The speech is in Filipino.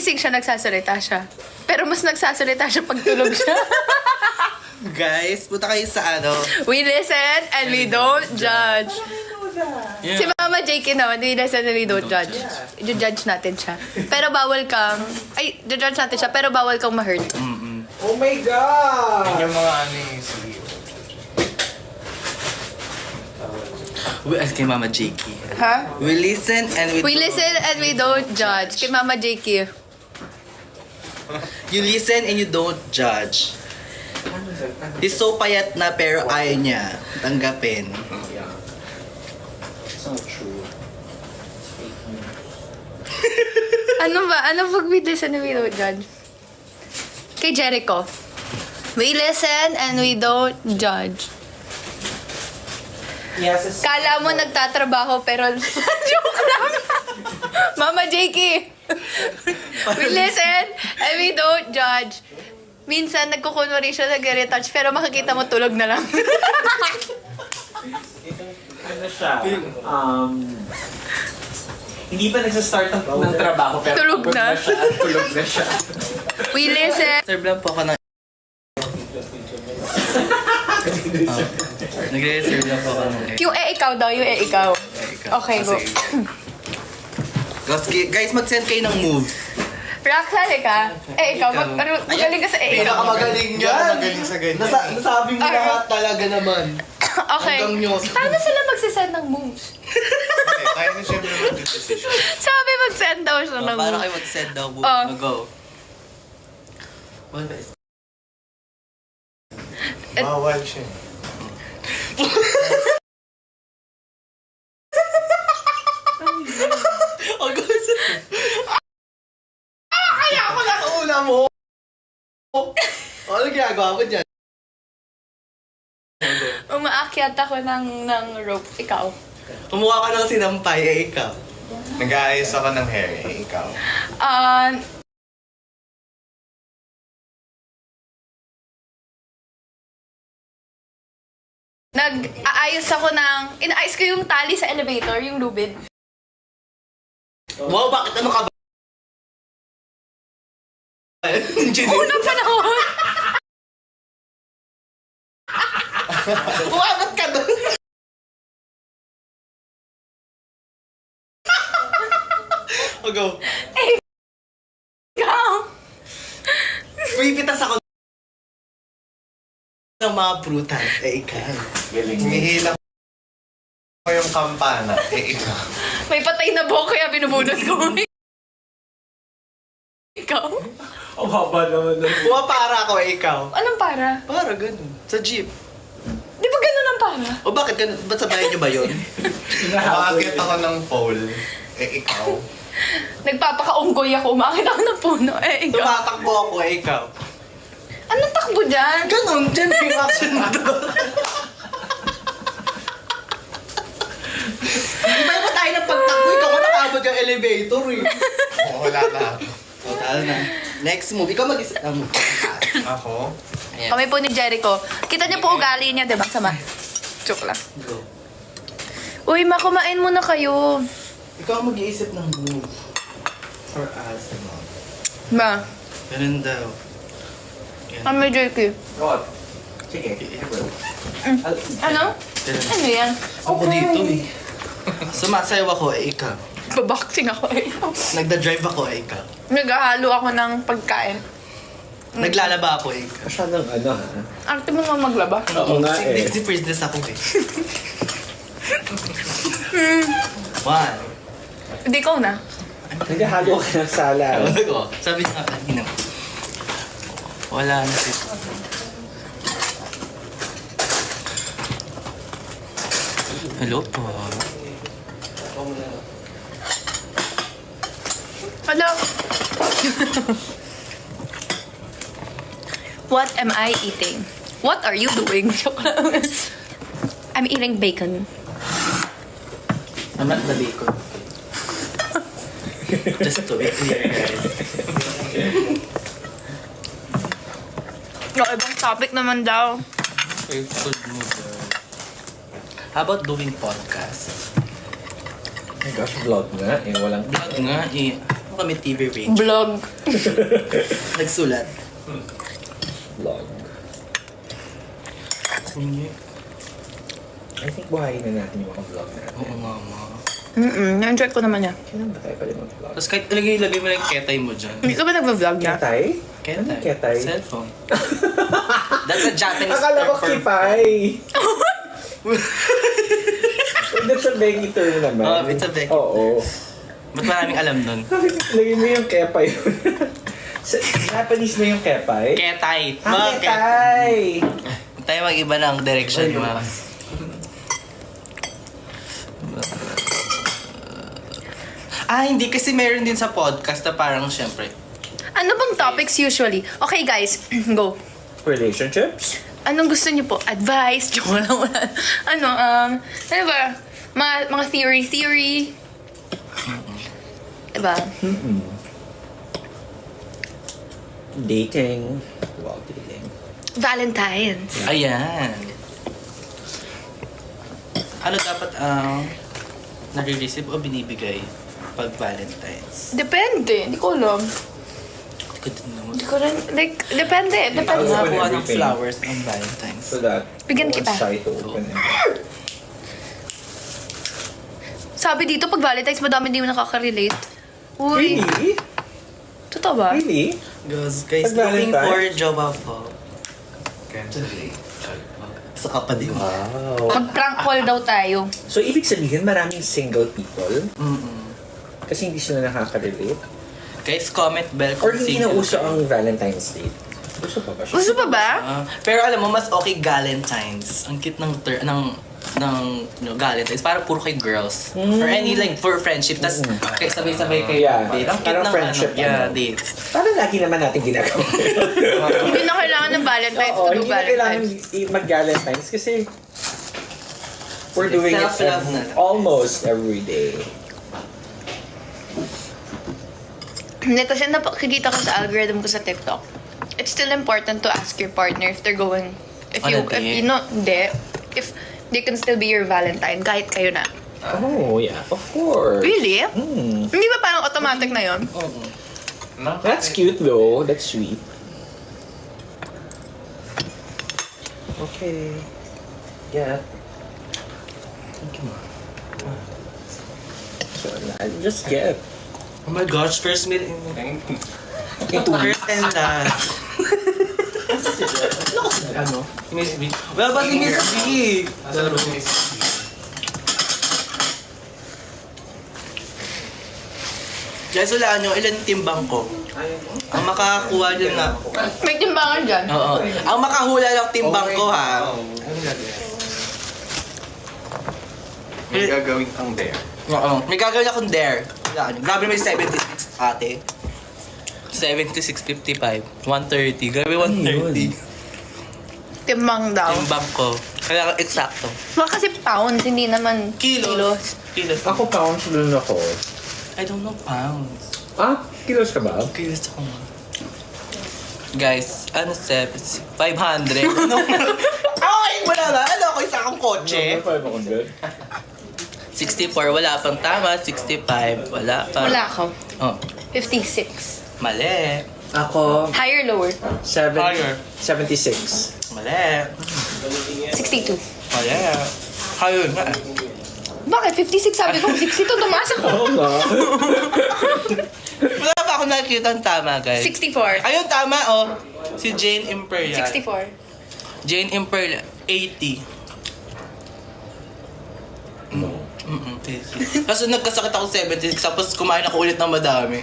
gising siya, nagsasalita siya. Pero mas nagsasalita siya pag tulog siya. Guys, punta kayo sa ano. We listen and we don't judge. Yeah. Si Mama Jake, no, we listen and we don't judge. I-judge natin siya. Pero bawal kang... Ay, i-judge natin siya, pero bawal kang ma-hurt. Oh my God! Yun yung mga ano yung sige. We ask kay Mama Jakey. Ha? We listen and We listen and we don't judge. Kay Mama Jakey. You listen and you don't judge. He's so payat na pero ayaw niya tanggapin. It's not true. Ano ba? Ano pag we listen and we don't judge? Kay Jericho. We listen and we don't judge. Yes, it's... Kala mo nagtatrabaho pero joke lang. Mama Jakey. We listen and we don't judge. Minsan nagkukunwari siya, nag-retouch, pero makikita mo tulog na lang. Ano siya? Hindi pa nagsastart ng trabaho pero Tulog pagod na. siya at tulog na siya. We listen. Serve lang po ako ng... Nagre-serve lang po ako ng... Yung ikaw daw, yung ikaw. Ikaw. Okay, go. Guys, mag-send kayo ng moves. Roxanne ka? Ikaw, magaling ka sa Pinakamagaling yan. Magaling sa ganyan. Nasabi mo lahat talaga naman. Okay. Hanggang nyo. Paano sila magsisend ng moves? Okay, tayo na siyempre mag-decision. Sabi mag-send daw siya ng Para moves. kayo mag-send daw moves. Oh. Go. Bawal siya. Kaya ako nakauna mo! Ano ginagawa ko dyan? Umaakyat ako ng rope. Ikaw. Kumuha ka ng sinampay, ikaw. Nag-aayos ako ng hair, eh, ikaw. Ah... Nag-aayos ako ng... Inaayos ko yung tali sa elevator, yung lubid. Wow, bakit ano ka ba? Unang panahon! Umabot ka doon! O go. Ikaw! Pipitas ako ng mga prutas, ikaw. Galing. Humihila ko yung kampana, eh, ikaw. May patay na buhok kaya binubunot ko. Ikaw? Ang haba naman na. Pumapara ako, ikaw. Anong para? Para ganun. Sa jeep. Di ba ganun ang para? O bakit ganun? Ba't sa bahay niyo ba yun? Umakit ako ng pole, eh, ikaw. Nagpapakaunggoy ako, umakit ako ng puno. Ikaw. Tumatakbo ako, ikaw. Anong takbo dyan? Ganun, dyan yung action mo doon. Di ba tayo ng pagtakbo? Ikaw ka nakabot yung elevator eh. Oo, wala na ako. O, talo na. Next move. Ikaw mag-isa. Ako? Ayan. Kami po ni Jericho. Kita niyo po ugali niya, di ba? Sama. Joke lang. Go. Uy, makumain muna kayo. Ikaw ang mag-iisip ng move. For us. Ma, Ganun daw. Yan. kami Jericho. God. Sige. Ano? Ganun. Ano yan? Ako dito eh. Sumasayaw ako, ikaw. Baboxing ako eh. Nagda-drive ako, ikaw. Naghahalo ako ng pagkain. Naglalaba ako, ikaw. Masyadong ano ha? Arte mo nga maglaba. Oo nga eh. Si Princess ako eh. One. Hindi ko na. Naghahalo ka ng sala. Ano ko? Sabi niya nga kanina. Wala na si... Hello po. Hello. What am I eating? What are you doing? Joke lang. I'm eating bacon. I'm not the bacon. Just to be clear, guys. No, ibang topic naman daw. Good mood. How about doing podcast? Oh my gosh, vlog nga eh. Walang... Vlog nga eh. Ano kami TV range? Vlog. Nagsulat. Vlog. I think buhayin na natin yung mga vlog natin. Oo, mama. Na-enjoy ko naman yan. Kailan ba tayo pala mag-vlog? Tapos kahit ilagay mo lang yung ketay mo dyan. Hindi ka ba nag-vlog niya? Ketay? Ketay. Anong ketay? Cellphone. That's a Japanese Akala ko term for... kipay. That's a Becky term naman. Oh, it's a Becky Oo. Ba't maraming alam nun? Lagyan mo yung kepay. Sa Japanese mo yung kepay? Ketay. Ah, Mga ketay! Huwag tayo mag-iba ng direction, ma. Hindi. Kasi meron din sa podcast na parang, syempre, Ano bang topics usually? Okay guys, go. Relationships? Anong gusto niyo po? Advice? Joke lang wala. Ano ba? Mga theory. Diba? Dating. Wow, dating. Valentine's. ayan. Ano dapat nare-receive o binibigay pag Valentine's? Depende. Hindi ko alam. Hindi ko din naman. Hindi ko rin, like, depende. Parang Depende. Open nakakuha ng everything. flowers ng Valentine's. So that Bigyan no kita. one's shy to open it. Sabi dito, pag Valentine's, madami hindi mo nakaka-relate. Uy. Really? Totoo ba? Really? Guys, Pag looking Valentine's? for jowa po. Sa kapatid. Wow. Mag-prank call daw tayo. So, ibig sabihin, maraming single people Mm-mm. kasi hindi sila nakaka-relate? Guys, comment bell Or kung hindi na single uso kayo. ang Valentine's Day? Uso pa ba siya? Gusto pa ba? Pero alam mo, mas okay Galentine's. Ang cute ng Galentine's. Parang puro kay girls. Or any like for friendship. Tapos kay sabay-sabay kayo Yeah. date. Ang cute Parang ng friendship, yeah, ano. dates. Parang lagi naman natin ginagawa. Hindi na kailangan ng Valentine's Oo, to do hindi na kailangan Valentine's. mag-Valentine's kasi we're doing it Self-love na. almost every day. Hindi, kasi nakikita ko sa algorithm ko sa TikTok. It's still important to ask your partner if they're going... If On you, a date? if you know, hindi. If they can still be your Valentine, kahit kayo na. Oh, yeah. Of course. Really? Hmm. Hindi ba parang automatic na yon? Oo. That's cute though. That's sweet. Okay. Yeah. Thank you, ma. So, I'll just get. Oh my gosh, first meal in... First and last. Ano? Si Miss B. Well, ba si Miss B? Guys, wala nyo, ilan timbang ko? Ang makakakuha dyan na... May timbangan dyan. Oo. Ang makahula ng timbang ko, ha? May gagawin kang there. Oo. May gagawin akong dare. Wala nyo. Grabe may 76, ate. 76.55. 130. Grabe 130. Timbang daw. Timbang ko. Kailangan eksakto. Baka kasi pounds, hindi naman Kilos. Kilos. Ako pounds dun ako. I don't know pounds. Ah? Kilos ka ba? Kilos ako nga. Guys, ano 500? Ano? Ay, wala na. Ano ako isa akong kotse? 500. 64, wala pang tama. 65, wala pa. Wala ako. Oh, 56. mali. Ako, Higher, lower? Higher. 76. Mali. 62. Mali. Higher nga. Bakit? 56 sabi ko, 62 tumaas ako. Oo nga. Wala pa ako nakikita ang tama, guys. 64. Ayun, tama, oh. Si Jane Imperial. 64. Jane Imperial, 80. Mm-mm, 80. Kaso nagkasakit ako 76, tapos kumain ako ulit ng madami.